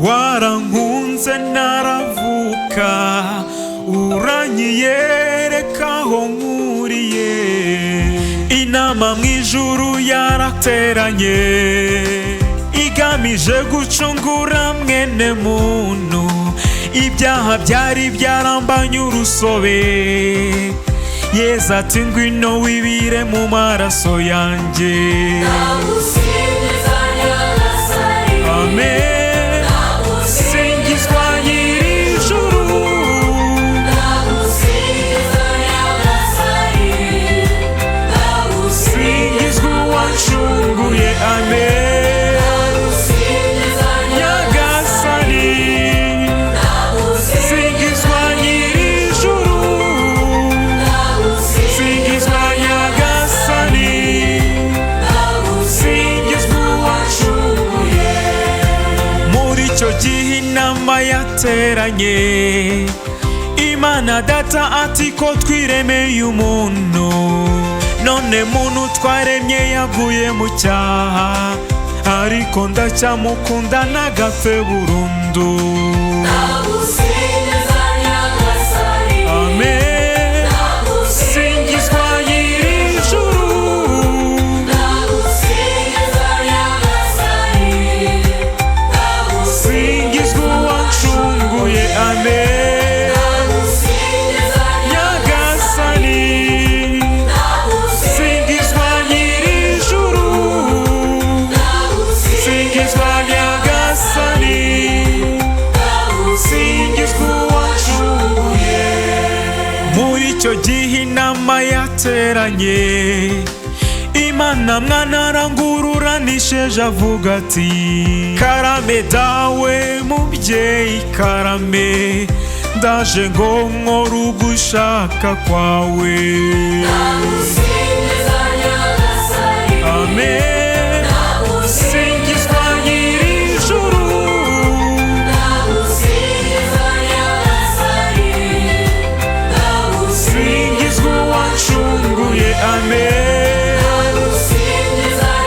warankunze naravuka, uranyiyereka aho nkuriye. Inama mw'ijuru yarateranye, igamije gucungura mwene muntu. Ibyaha byari byarambanye urusobe, Yesu ati ngwino wibire mu maraso yanjye. Amen. Singizwa nyir'ijuru, singizwa uwancunguye. Amen. Nyagasani, singizwa nyir'ijuru, singizwa Nyagasani, singizwa uwancunguye. Muri icyo gihe inama yateranye, Imana Data ati ko twiremeye umuntu, none muntu twaremye yaguye mu cyaha, ariko ndacyamukunda ntagapfe burundu. Amen. Singizwa nyir'ijuru, singizwa uwancunguye. Amen. Nyagasani, singizwa nyir'ijuru, singizwa Nyagasani, singizwa uwancunguye. Muri icyo gihe inama yateranye, Imana Mwana arangururanisheje avuga ati karame dawe mubyeyi karame, ndaje ngo nkore ugushaka kwawe. Amen. Singizwa nyir'ijuru, singizwa uwancunguye. Amen.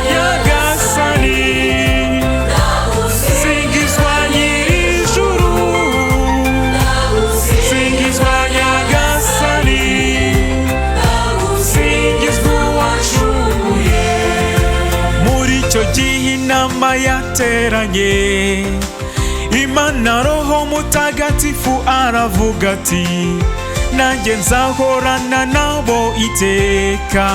Nyagasani, singizwa nyir'ijuru, singizwa Nyagasani, singizwa uwancunguye. Muri icyo gihe inama yateranye, Imana Roho Mutagatifu aravuga ati nanjye nzahorana nabo iteka,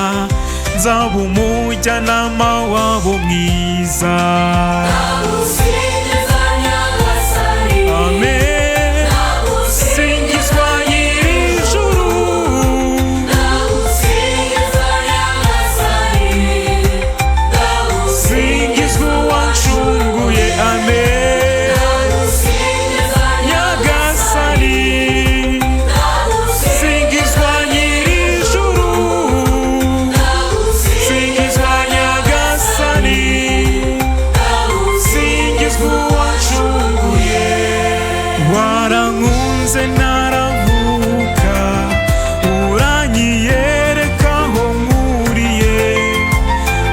nzaba umujyanama wabo mwiza. Amen. Singizwa nyir'ijuru, singizwa uwancunguye. Amen. Nyagasani, singizwa nyir'ijuru, singizwa Nyagasani, singizwa uwancunguye. Warankunze naravuka, uranyiyereka aho nkuriye.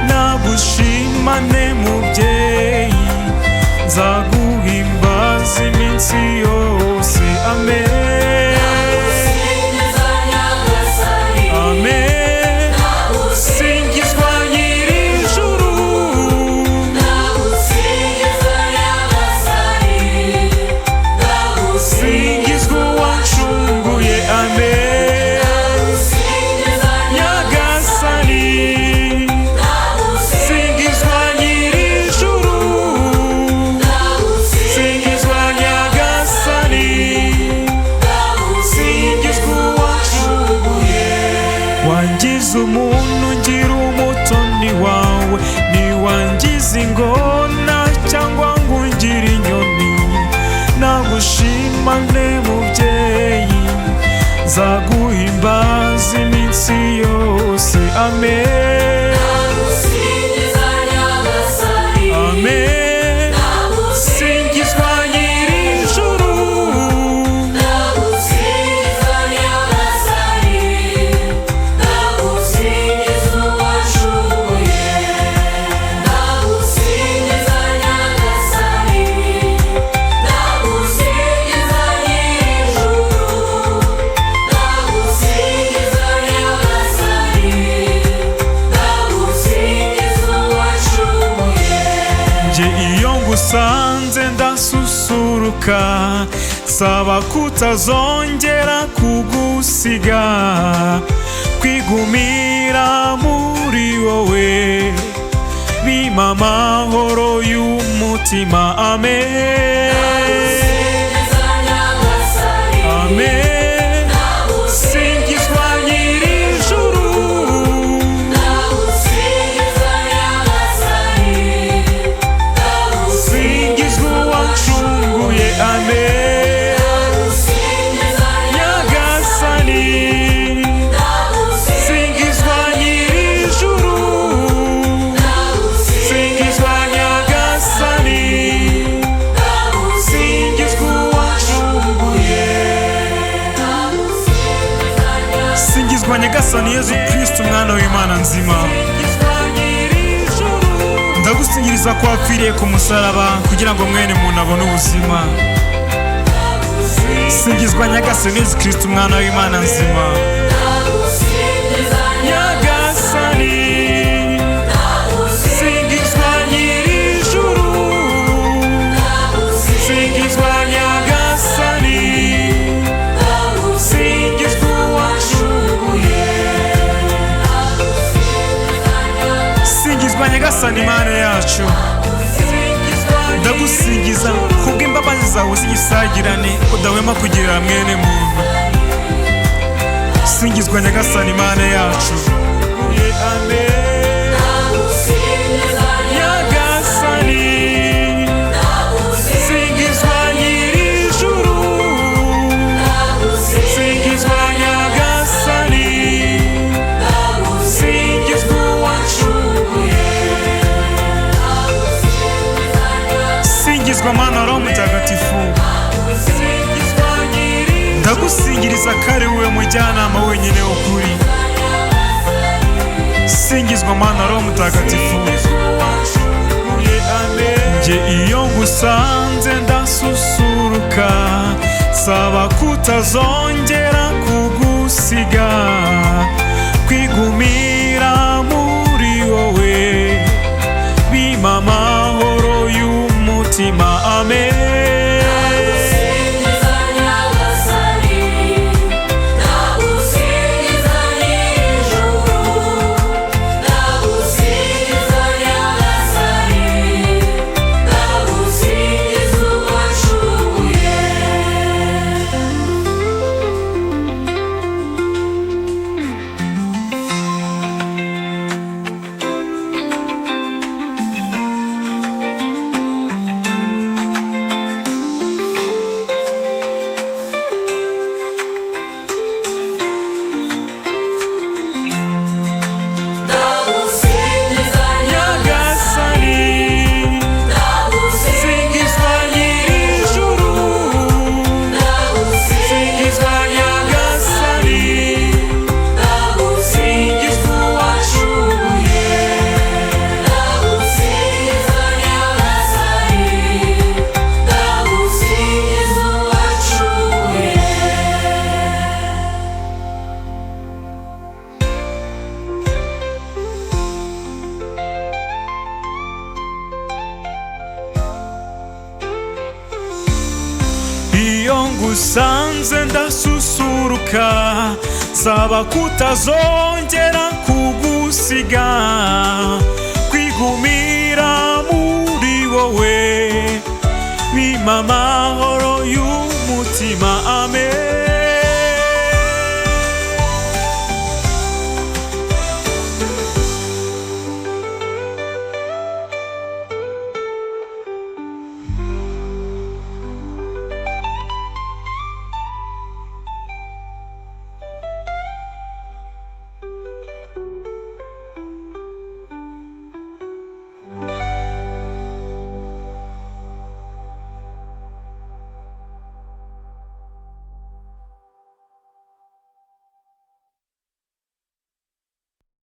Nagushimane mubyeyi, nzaguhimbaza iminsi yose. Amen. Amen. Singizwa nyir'ijuru, singizwa uwancunguye. Amen. Nyagasani, singizwa nyir'ijuru, singizwa Nyagasani, singizwa uwancunguye. Wangize umuntu ngira umutoni wawe, ntiwangize ingona cyangwa ngo ungire inyoni. Nagushimane mubyeyi, nzaguhimbaza iminsi yose. Amen. Amen. Singizwa nyir'ijuru, iyo ngusanze ndasusuruka, saba kutazongera kugusiga, kwigumira muri wowe bimpa amahoro y'umutima. Amen, amen. Singizwa nyir'ijuru, singizwa uwancunguye. Amen, nyagasani. Singizwa nyir'ijuru, singizwa nyagasani, singizwa uwancunguye. Singizwa nyagasani Yezu Kristo, umwana w'Imana nzima. Ndagusingiriza ko wapfiriye ku musaraba kugira ngo mwene muntu abone ubuzima. Singizwa nyagasani Yezu Kristo, umwana w'Imana nzima. Nyagasani, singizwa nyir'ijuru, singizwa nyagasani, singizwa uwancunguye. Singizwa nyagasani Mana yacu, ndagusingiza kubw'imbabazi zawe z'igisagirane udahwema kugirira mwene muntu. Singizwa nyagasani Mana yacu. Amen, nyagasani. Singizwa nyir'ijuru, singizwa nyagasani, singizwa uwancunguye. Singizwa Mana Roho Mutagatifu, ndagusingiriza ko ari wowe mujyanama wenyine w'ukuri. Singizwa Mana Roho Mutagatifu. Nje iyo ngusanze ndasusuruka, saba kutazongera kugusiga, kwigumira muri wowe bimpa amahoro y'umutima. Amen, iyo ngusanze ndasusuruka, saba kutazongera kugusiga, kwigumira muri wowe bimpa amahoro y'umutima. Amen.